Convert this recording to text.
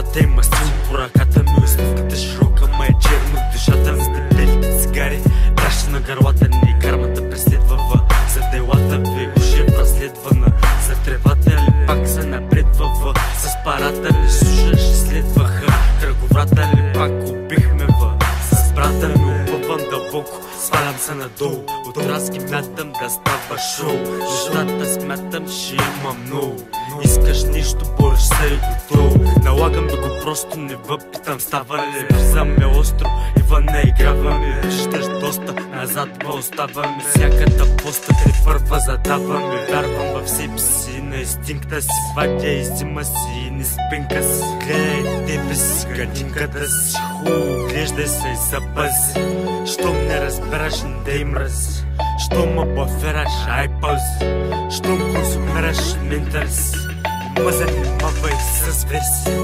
главата има сил по ръката ми, усмивката широка, ма е черно в душата ми. Дебелите цигари, дращи на гърлата ни, кармата преследва за делата ви, уши разследвана. За тревата ли пак се напредва с парата ли слушаш и следваха, кръговрата ли пак убихме с брата ми опъвам дълбоко, свалям се надолу, от разки мятам да става шоу. Нещата смятам, ще има много, искаш нищо, бориш се и готово. Налагам да го просто не въпитам, става ли влизам ме остро и вън не играваме. Виждаш доста, назад ме оставаме, всяката поста те първа задаваме. Вярвам в себе си, на инстинкта си, вадя и взима си и не спинка си. Гледай тебе си, гадинката си, хубаво глеждай се и запази. Щом не разбираш, не да им мрази, щом ме бъфераш, ай паузи, щом консумираш, не търси. Ма занимавай с верси.